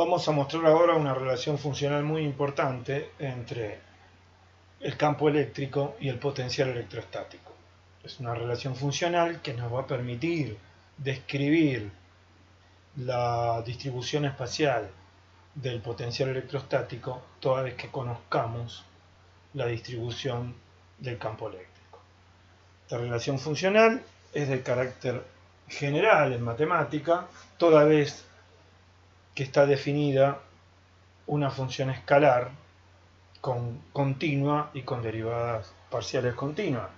Vamos a mostrar ahora una relación funcional muy importante entre el campo eléctrico y el potencial electrostático. Es una relación funcional que nos va a permitir describir la distribución espacial del potencial electrostático toda vez que conozcamos la distribución del campo eléctrico. Esta relación funcional es de carácter general en matemática, toda vez que está definida una función escalar continua y con derivadas parciales continuas.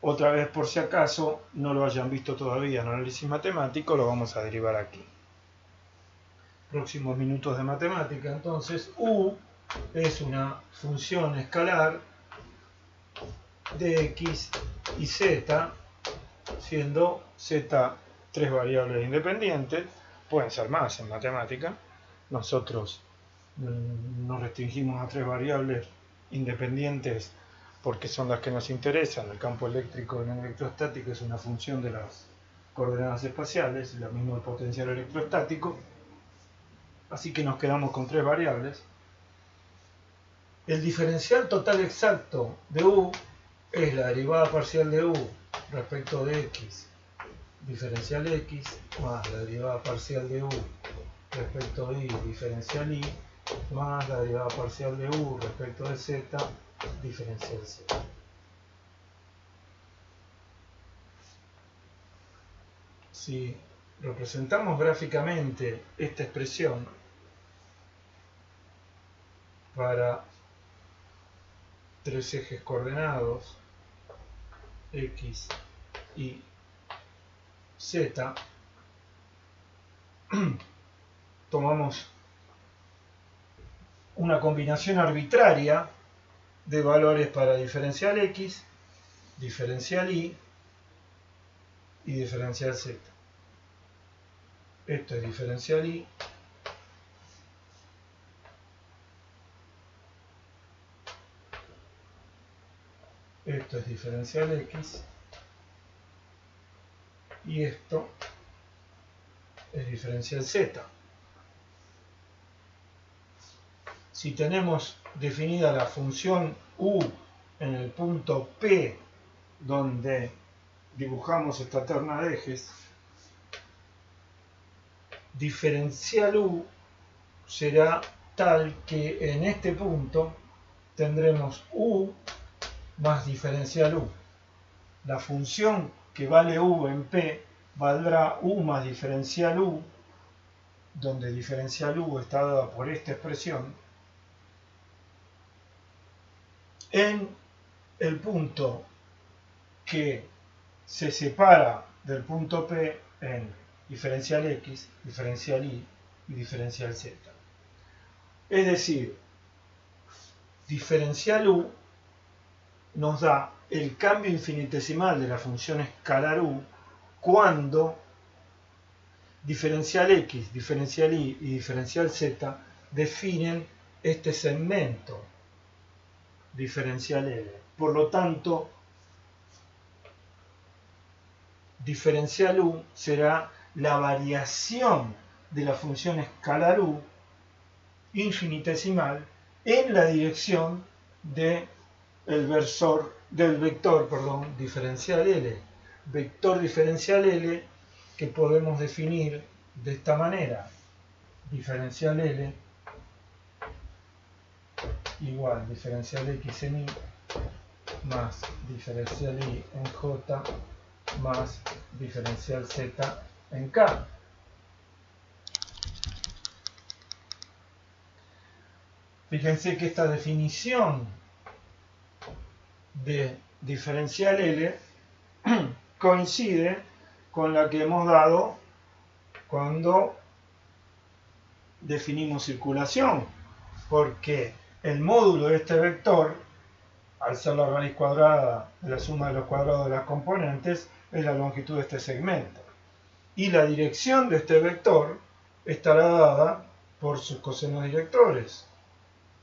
Otra vez, por si acaso no lo hayan visto todavía en análisis matemático, lo vamos a derivar aquí. Próximos minutos de matemática, entonces, U es una función escalar de X y Z, siendo Z tres variables independientes, pueden ser más en matemática. Nosotros nos restringimos a tres variables independientes porque son las que nos interesan. El campo eléctrico en el electrostático es una función de las coordenadas espaciales, lo mismo el potencial electrostático, así que nos quedamos con tres variables. El diferencial total exacto de U es la derivada parcial de U respecto de X, diferencial X, más la derivada parcial de U respecto de Y, diferencial Y, más la derivada parcial de U respecto de Z, diferencial Z. Si representamos gráficamente esta expresión para tres ejes coordenados, X, Y, Z, tomamos una combinación arbitraria de valores para diferencial X, diferencial Y y diferencial Z. Esto es diferencial Y, esto es diferencial X y esto es diferencial Z. Si tenemos definida la función U en el punto P, donde dibujamos esta terna de ejes, diferencial U será tal que en este punto tendremos U más diferencial U. La función que vale U en P valdrá U más diferencial U, donde diferencial U está dada por esta expresión, en el punto que se separa del punto P en diferencial X, diferencial Y y diferencial Z. Es decir, diferencial U nos da el cambio infinitesimal de la función escalar U cuando diferencial X, diferencial Y y diferencial Z definen este segmento diferencial L. Por lo tanto, diferencial U será la variación de la función escalar U infinitesimal en la dirección del vector diferencial L. Vector diferencial L que podemos definir de esta manera. Diferencial L igual diferencial X en Y más diferencial Y en J más diferencial Z en K. Fíjense que esta definición de diferencial L coincide con la que hemos dado cuando definimos circulación, porque el módulo de este vector, al ser la raíz cuadrada de la suma de los cuadrados de las componentes, es la longitud de este segmento. Y la dirección de este vector estará dada por sus cosenos directores.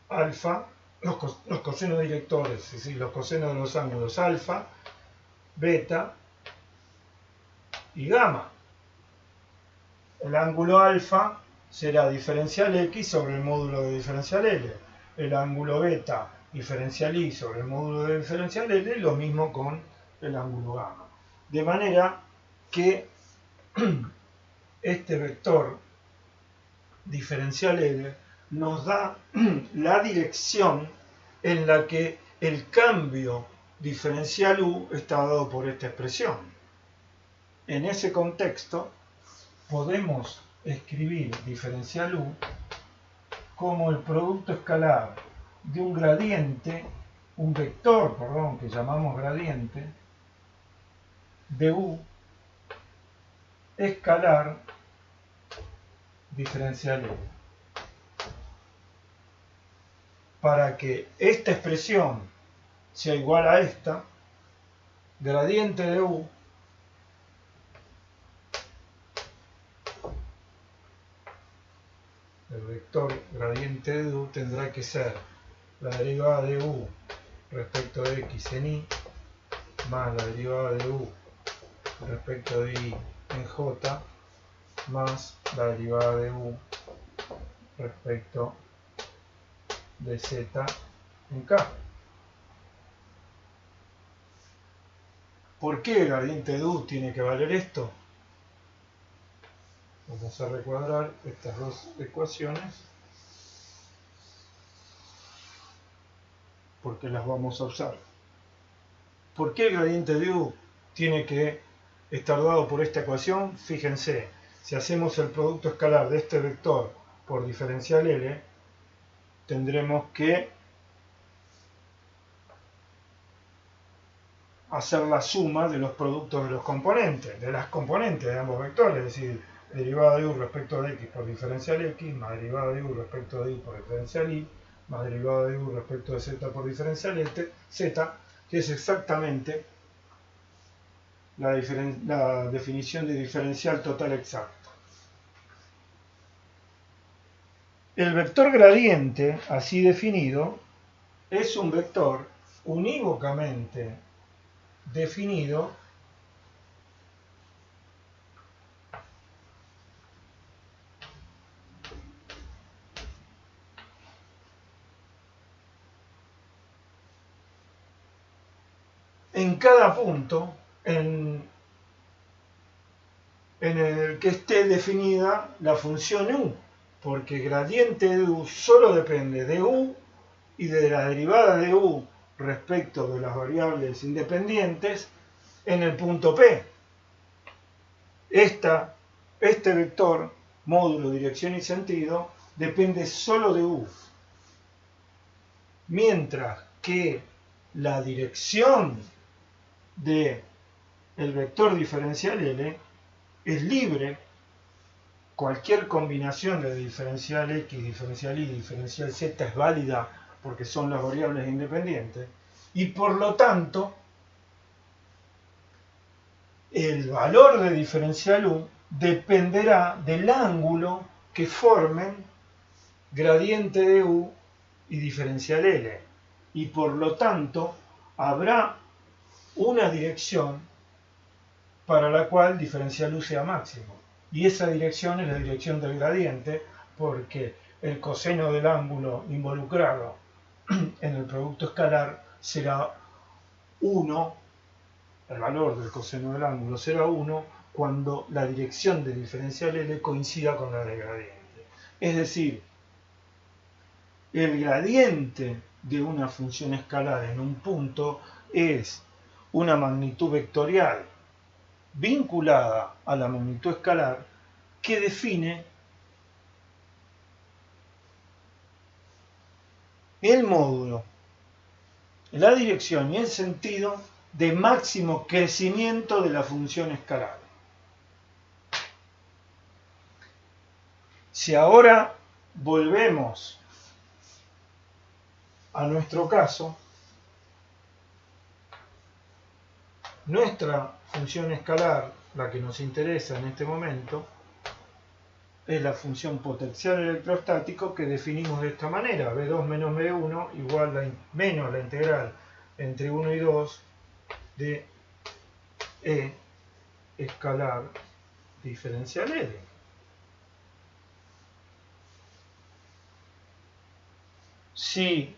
Alfa, los cosenos directores, es decir, los cosenos de los ángulos alfa, beta y gamma. El ángulo alfa será diferencial X sobre el módulo de diferencial L. El ángulo beta diferencial Y sobre el módulo de diferencial L, lo mismo con el ángulo gamma. De manera que este vector diferencial L nos da la dirección en la que el cambio diferencial U está dado por esta expresión. En ese contexto podemos escribir diferencial U como el producto escalar de un gradiente, un vector, perdón, que llamamos gradiente, de U escalar diferencial L. Para que esta expresión sea igual a esta, gradiente de U el vector gradiente de U tendrá que ser la derivada de U respecto de X en Y más la derivada de U respecto de Y en J más la derivada de U respecto de Z en K. ¿Por qué el gradiente de U tiene que valer esto? Vamos a recuadrar estas dos ecuaciones porque las vamos a usar. ¿Por qué el gradiente de U tiene que estar dado por esta ecuación? Fíjense, si hacemos el producto escalar de este vector por diferencial L, tendremos que hacer la suma de los productos de los componentes, de las componentes de ambos vectores, es decir, derivada de U respecto de X por diferencial X, más derivada de U respecto de Y por diferencial Y, más derivada de U respecto de Z por diferencial Z, que es exactamente la definición de diferencial total exacto. El vector gradiente, así definido, es un vector unívocamente definido en cada punto en el que esté definida la función U, porque gradiente de U solo depende de U y de la derivada de U respecto de las variables independientes en el punto P. Este vector, módulo, dirección y sentido, depende solo de U, mientras que la dirección del vector diferencial L es libre. Cualquier combinación de diferencial X, diferencial Y, diferencial Z es válida porque son las variables independientes y por lo tanto el valor de diferencial U dependerá del ángulo que formen gradiente de U y diferencial L y por lo tanto habrá una dirección para la cual diferencial U sea máximo. Y esa dirección es la dirección del gradiente, porque el coseno del ángulo involucrado en el producto escalar será 1, el valor del coseno del ángulo será 1 cuando la dirección de diferencial L coincida con la del gradiente. Es decir, el gradiente de una función escalar en un punto es una magnitud vectorial vinculada a la magnitud escalar que define el módulo, la dirección y el sentido de máximo crecimiento de la función escalar. Si ahora volvemos a nuestro caso, nuestra función escalar, la que nos interesa en este momento, es la función potencial electrostático que definimos de esta manera: B2 menos B1 igual a menos la integral entre 1 y 2 de E escalar diferencial L. si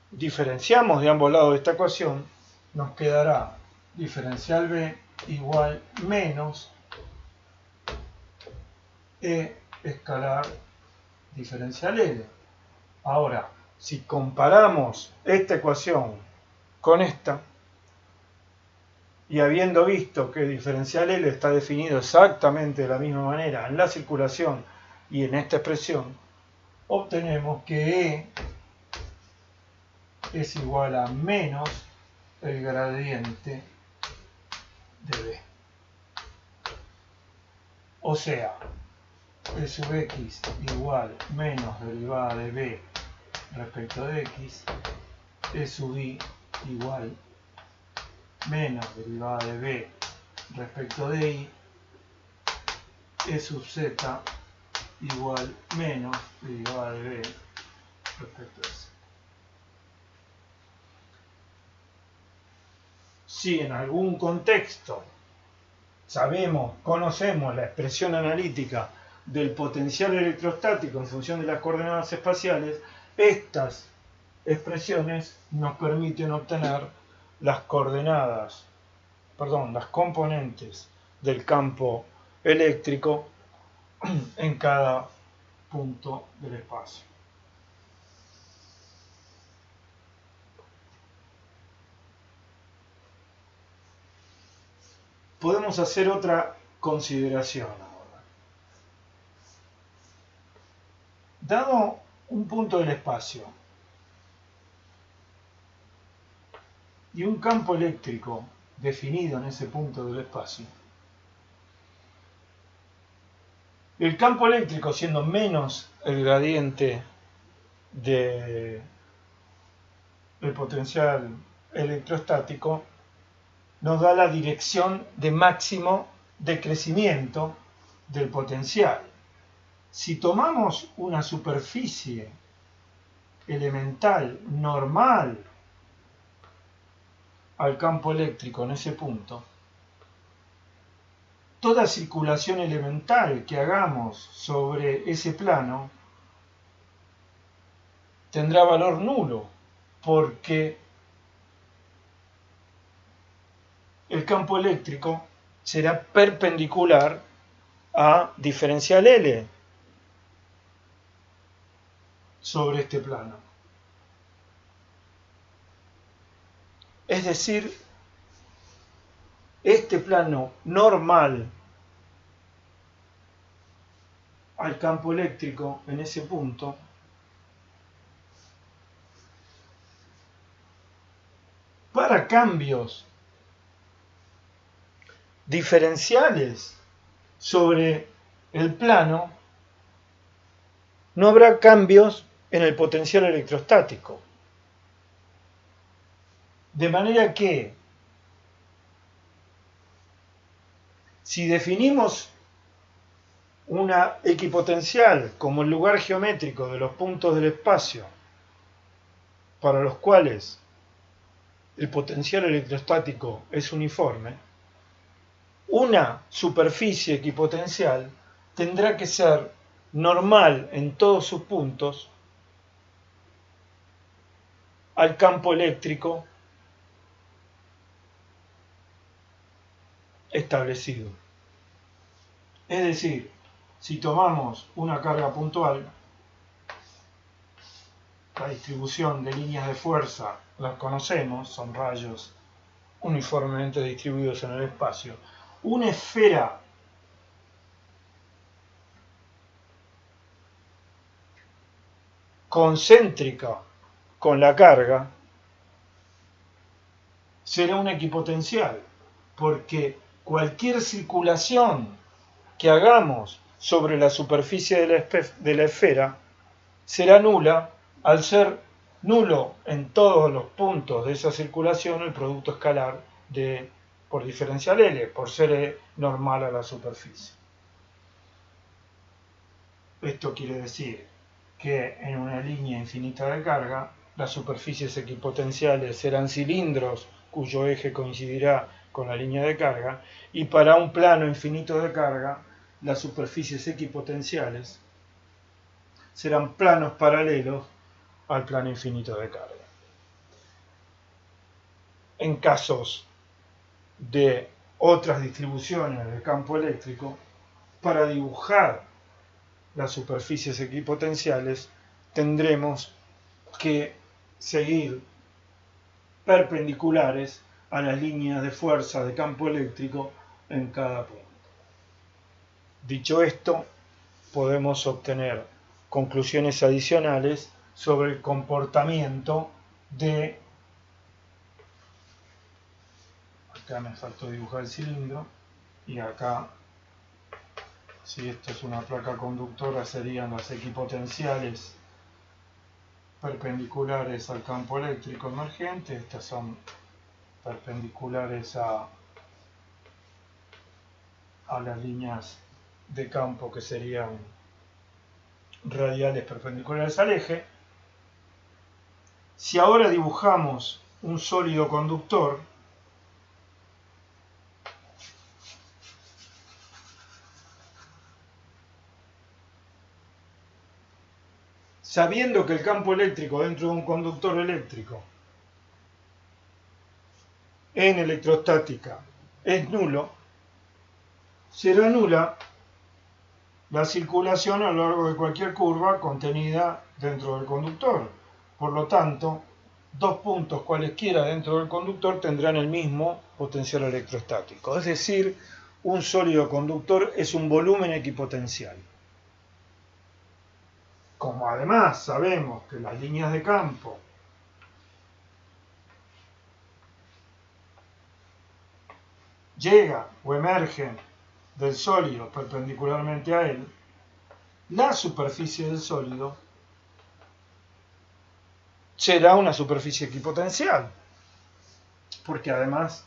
diferenciamos de ambos lados de esta ecuación, nos quedará diferencial B igual menos E escalar diferencial L. Ahora, si comparamos esta ecuación con esta, y habiendo visto que el diferencial L está definido exactamente de la misma manera en la circulación y en esta expresión, obtenemos que E es igual a menos el gradiente de B. O sea, E sub x igual menos derivada de B respecto de x, E sub y igual menos derivada de B respecto de y, E sub z igual menos derivada de B respecto de z. Si en algún contexto conocemos la expresión analítica del potencial electrostático en función de las coordenadas espaciales, estas expresiones nos permiten obtener las componentes del campo eléctrico en cada punto del espacio. Podemos hacer otra consideración ahora. Dado un punto del espacio y un campo eléctrico definido en ese punto del espacio, el campo eléctrico, siendo menos el gradiente del potencial electrostático, nos da la dirección de máximo de crecimiento del potencial. Si tomamos una superficie elemental normal al campo eléctrico en ese punto, toda circulación elemental que hagamos sobre ese plano tendrá valor nulo, porque el campo eléctrico será perpendicular a diferencial L sobre este plano. Es decir, este plano normal al campo eléctrico en ese punto para cambios diferenciales sobre el plano, no habrá cambios en el potencial electrostático. De manera que, si definimos una equipotencial como el lugar geométrico de los puntos del espacio para los cuales el potencial electrostático es uniforme, una superficie equipotencial tendrá que ser normal en todos sus puntos al campo eléctrico establecido. Es decir, si tomamos una carga puntual, la distribución de líneas de fuerza las conocemos, son rayos uniformemente distribuidos en el espacio. Una esfera concéntrica con la carga será una equipotencial, porque cualquier circulación que hagamos sobre la superficie de la esfera será nula, al ser nulo en todos los puntos de esa circulación el producto escalar por diferencial L, por ser normal a la superficie. Esto quiere decir que en una línea infinita de carga, las superficies equipotenciales serán cilindros cuyo eje coincidirá con la línea de carga, y para un plano infinito de carga, las superficies equipotenciales serán planos paralelos al plano infinito de carga. En casos de otras distribuciones del campo eléctrico, para dibujar las superficies equipotenciales tendremos que seguir perpendiculares a las líneas de fuerza de campo eléctrico en cada punto. Dicho esto, podemos obtener conclusiones adicionales sobre el comportamiento de... Acá me faltó dibujar el cilindro y acá, si esto es una placa conductora, serían las equipotenciales perpendiculares al campo eléctrico emergente. Estas son perpendiculares a las líneas de campo que serían radiales perpendiculares al eje. Si ahora dibujamos un sólido conductor, sabiendo que el campo eléctrico dentro de un conductor eléctrico en electrostática es nulo, será nula la circulación a lo largo de cualquier curva contenida dentro del conductor. Por lo tanto, dos puntos cualesquiera dentro del conductor tendrán el mismo potencial electrostático. Es decir, un sólido conductor es un volumen equipotencial. Como además sabemos que las líneas de campo llegan o emergen del sólido perpendicularmente a él, la superficie del sólido será una superficie equipotencial, porque además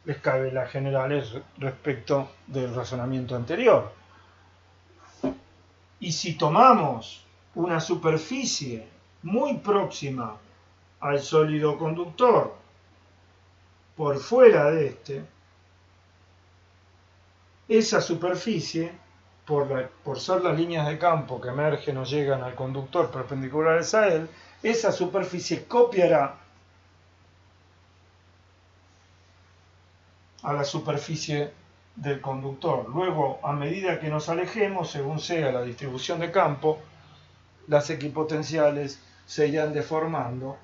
les cabe las generales respecto del razonamiento anterior. Y si tomamos una superficie muy próxima al sólido conductor por fuera de este, esa superficie, por ser las líneas de campo que emergen o llegan al conductor perpendiculares a él, esa superficie copiará a la superficie del conductor. Luego, a medida que nos alejemos, según sea la distribución de campo, las equipotenciales se irán deformando,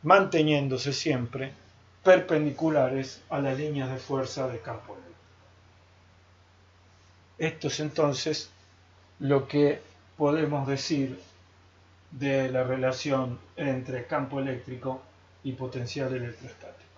manteniéndose siempre perpendiculares a las líneas de fuerza de campo eléctrico. Esto es entonces lo que podemos decir de la relación entre campo eléctrico y potencial electrostático.